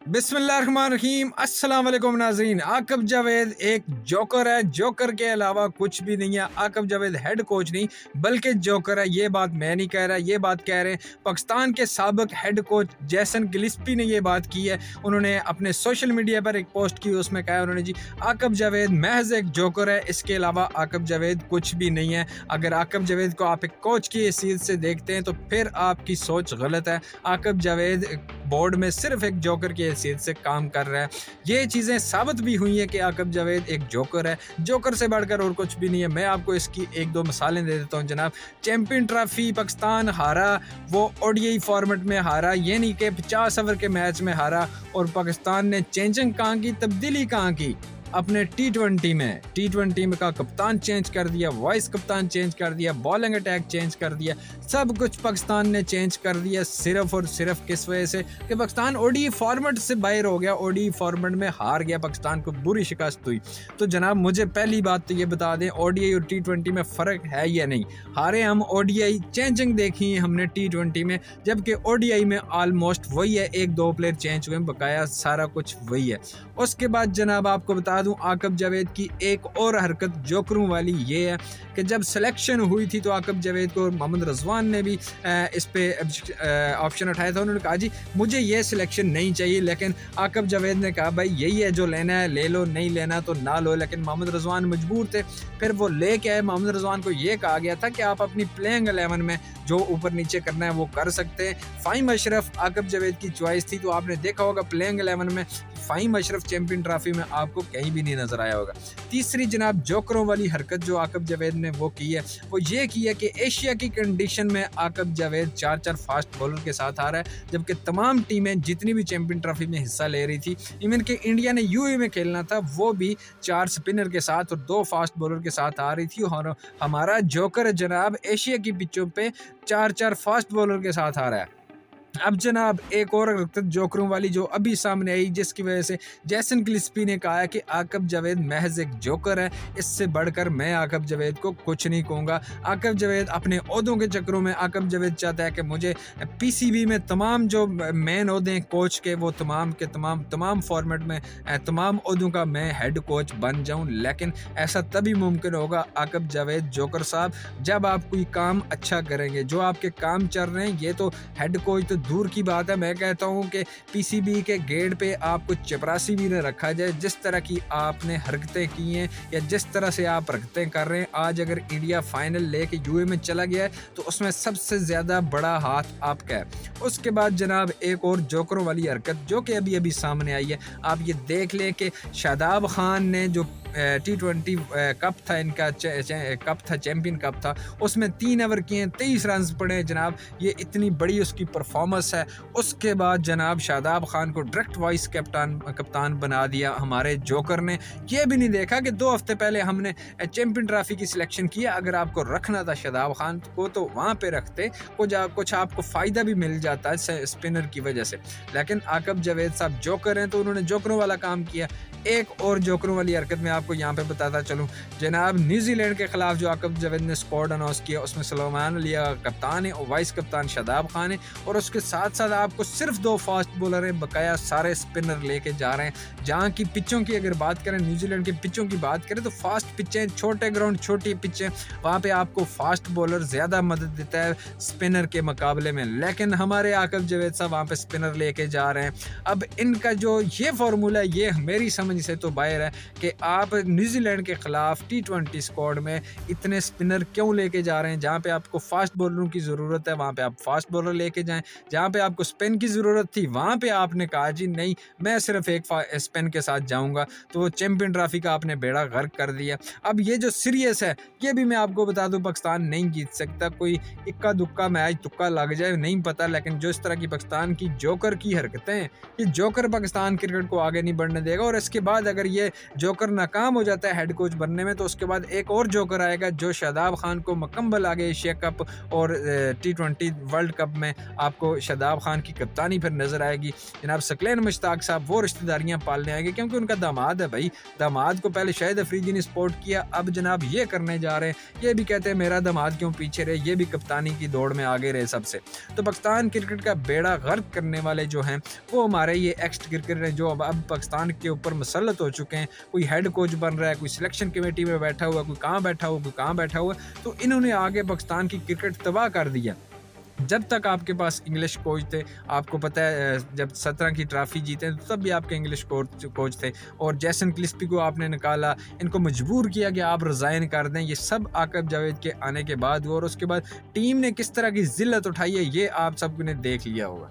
बिस्मिल्लाहिर्रहमानिर्रहीम। अस्सलाम वालेकुम नाज़रीन। आकिब जावेद एक जोकर है, जोकर के अलावा कुछ भी नहीं है। आकिब जावेद हेड कोच नहीं बल्कि जोकर है। ये बात मैं नहीं कह रहा, ये बात कह रहे हैं पाकिस्तान के साबिक हेड कोच जैसन गिलिस्पी ने ये बात की है। उन्होंने अपने सोशल मीडिया पर एक पोस्ट की, उसमें कहा उन्होंने जी आकिब जावेद महज एक जोकर है, इसके अलावा आकिब जावेद कुछ भी नहीं है। अगर आकिब जावेद को आप एक कोच की हैसियत से देखते हैं तो फिर आपकी सोच गलत है। आकिब जावेद बोर्ड में सिर्फ एक जोकर की हैसियत से काम कर रहा है। ये चीज़ें साबित भी हुई हैं कि आकिब जावेद एक जोकर है, जोकर से बढ़कर और कुछ भी नहीं है। मैं आपको इसकी एक दो मिसालें दे देता हूँ जनाब। चैंपियन ट्रॉफी पाकिस्तान हारा, वो ओडीआई फॉर्मेट में हारा, ये नहीं कि 50 ओवर के मैच में हारा। और पाकिस्तान ने चेंजिंग कहाँ की, तब्दीली कहाँ की? अपने टी20 में का कप्तान चेंज कर दिया, वाइस कप्तान चेंज कर दिया, बॉलिंग अटैक चेंज कर दिया, सब कुछ पाकिस्तान ने चेंज कर दिया। सिर्फ और सिर्फ किस वजह से कि पाकिस्तान ओडीआई फॉर्मेट से बाहर हो गया, ओडीआई फॉर्मेट में हार गया, पाकिस्तान को बुरी शिकस्त हुई। तो जनाब मुझे पहली बात तो ये बता दें, ओडीआई और टी20 में फ़र्क है या नहीं? हारे हम ओडीआई, चेंजिंग देखी है हमने टी20 में, जबकि ओडीआई में ऑलमोस्ट वही है, एक दो प्लेयर चेंज हुए, बकाया सारा कुछ वही है। उसके बाद जनाब आपको बता दूं, आकिब जावेद की एक और हरकत जोकरों वाली ये है कि जब सिलेक्शन हुई थी तो आकिब जावेद को मोहम्मद रजवान ने भी इस पे ऑप्शन उठाया था। उन्होंने कहा जी मुझे ये सिलेक्शन नहीं चाहिए, लेकिन आकिब जावेद ने कहा भाई यही है, जो लेना है ले लो, नहीं लेना तो ना लो। लेकिन मोहम्मद रजवान मजबूर थे, फिर वो लेके आए। मोहम्मद रजवान को ये कहा गया था कि आप अपनी प्लेइंग 11 में जो ऊपर नीचे करना है वो कर सकते हैं। फ़हीम अशरफ आकिब जावेद की चॉइस थी, तो आपने देखा होगा प्लेइंग 11 में फ़हीम अशरफ चैंपियन ट्रॉफी में आपको कहीं भी नहीं नजर आया होगा। तीसरी जनाब जोकरों वाली हरकत जो आकिब जावेद ने वो की है, वो ये की है कि एशिया की कंडीशन में आकिब जावेद 4-4 फास्ट बॉलर के साथ आ रहा है, जबकि तमाम टीमें जितनी भी चैंपियन ट्रॉफी में हिस्सा ले रही थी, इवन कि इंडिया ने यूएई में खेलना था, वो भी 4 स्पिनर के साथ और 2 फास्ट बॉलर के साथ आ रही थी। और हमारा जोकर जनाब एशिया की पिचों पे 4-4 फास्ट बॉलर के साथ आ रहा है। अब जनाब एक और हरकत जोकरों वाली जो अभी सामने आई, जिसकी वजह से जैसन गिलिस्पी ने कहा है कि आकिब जावेद महज एक जोकर है। इससे बढ़कर मैं आकिब जावेद को कुछ नहीं कहूँगा। आकिब जावेद अपने ओहदों के चक्करों में, आकिब जावेद चाहता है कि मुझे पीसीबी में तमाम जो मेन ओहदे हैं कोच के, वो तमाम के तमाम फॉर्मेट में तमाम ओहदों का मैं हेड कोच बन जाऊँ। लेकिन ऐसा तभी मुमकिन होगा आकिब जावेद जोकर साहब, जब आप कोई काम अच्छा करेंगे। जो आपके काम चल रहे हैं, ये तो हेड कोच तो दूर की बात है, मैं कहता हूं कि पीसीबी के गेट पे आपको चपरासी भी न रखा जाए। जिस तरह की आपने हरकतें की हैं या जिस तरह से आप हरकतें कर रहे हैं, आज अगर इंडिया फाइनल लेके यूए में चला गया है तो उसमें सबसे ज़्यादा बड़ा हाथ आपका है। उसके बाद जनाब एक और जोकरों वाली हरकत जो कि अभी अभी सामने आई है, आप ये देख लें कि शादाब खान ने जो टी20 कप था, इनका कप था, चैंपियन कप था, उसमें 3 ओवर किए, 23 रन पड़े जनाब। ये इतनी बड़ी उसकी परफॉर्मेंस है। उसके बाद जनाब शादाब खान को डायरेक्ट वाइस कप्तान बना दिया हमारे जोकर ने। ये भी नहीं देखा कि 2 हफ्ते पहले हमने चैंपियन ट्रॉफी की सिलेक्शन किया। अगर आपको रखना था शादाब खान को तो वहाँ पे रखते, कुछ आपको फ़ायदा भी मिल जाता है स्पिनर की वजह से। लेकिन आकिब जावेद साहब जोकर हैं तो उन्होंने जोकरों वाला काम किया। एक और जोकरों वाली हरकत मैं आपको यहाँ पे बताता चलूँ जनाब, न्यूजीलैंड के खिलाफ जो आकिब जावेद ने स्क्वाड अनाउंस किया, उसमें सलमान अली कप्तान है और वाइस कप्तान शादाब खान है, और उसके साथ साथ आपको सिर्फ 2 फास्ट बॉलर हैं, बकाया सारे स्पिनर लेके जा रहे हैं। जहाँ की पिचों की अगर बात करें, न्यूजीलैंड की पिचों की बात करें तो फास्ट पिचें, छोटे ग्राउंड, छोटी पिचें, वहाँ पे आपको फास्ट बॉलर ज़्यादा मदद देता है स्पिनर के मुकाबले में। लेकिन हमारे आकिब जावेद साहब वहाँ पे स्पिनर लेके जा रहे हैं। अब इनका जो ये फार्मूला है, ये मेरी समझ से तो बाहर है कि आप न्यूजीलैंड के खिलाफ टी20 स्क्वाड में इतने स्पिनर क्यों लेके जा रहे हैं। जहाँ पे आपको फास्ट बॉलरों की ज़रूरत है वहाँ पे आप फास्ट बॉलर लेके जाएं, जहाँ पे आपको स्पिन की ज़रूरत थी वहाँ पे आपने कहा जी नहीं, मैं सिर्फ एक स्पिन के साथ जाऊँगा, तो वो चैंपियन ट्रॉफी का आपने बेड़ा गर्क कर दिया। अब ये जो सीरियस है, ये भी मैं आपको बता दूँ, पाकिस्तान नहीं जीत सकता। कोई इक्का दुक्का मैच तुक्का लग जाए नहीं पता, लेकिन जो इस तरह की पाकिस्तान की जोकर की हरकतें हैं, ये जोकर पाकिस्तान क्रिकेट को आगे नहीं बढ़ने देगा। और इसके बाद अगर ये जोकर नाकाम हो जाता है हेड कोच बनने में, तो उसके बाद एक और जोकर आएगा जो शादाब खान को मुकम्मल आगे एशिया कप और टी20 वर्ल्ड कप में आपको शादाब खान की कप्तानी फिर नज़र आएगी। जनाब सकलैन मुश्ताक साहब वो रिश्तेदारियाँ पालने आएंगे क्योंकि उनका दामाद है भाई। दामाद को पहले शाहिद अफरीदी ने सपोर्ट किया, अब जनाब ये करने जा रहे हैं। ये भी कहते हैं मेरा दामाद क्यों पीछे रहे, ये भी कप्तानी की दौड़ में आगे रहे सबसे। तो पाकिस्तान क्रिकेट का बेड़ा गर्क करने वाले जो हैं वो हमारे ये एक्स क्रिकेटर हैं जो अब पाकिस्तान के ऊपर मुसल्लत हो चुके हैं। कोई हेड कोच बन रहा है, कोई सिलेक्शन कमेटी में बैठा हुआ, कोई कहाँ बैठा हुआ, कोई कहाँ बैठा हुआ। तो इन्होंने आगे पाकिस्तान की क्रिकेट तबाह कर दिया। जब तक आपके पास इंग्लिश कोच थे, आपको पता है जब 17 की ट्रॉफी जीते तब भी आपके इंग्लिश कोच थे, और जैसन क्लिस्पी को आपने निकाला, इनको मजबूर किया कि आप रिज़ाइन कर दें। ये सब आकिब जावेद के आने के बाद हुआ, और उसके बाद टीम ने किस तरह की जिल्लत उठाई है ये आप सबने देख लिया होगा।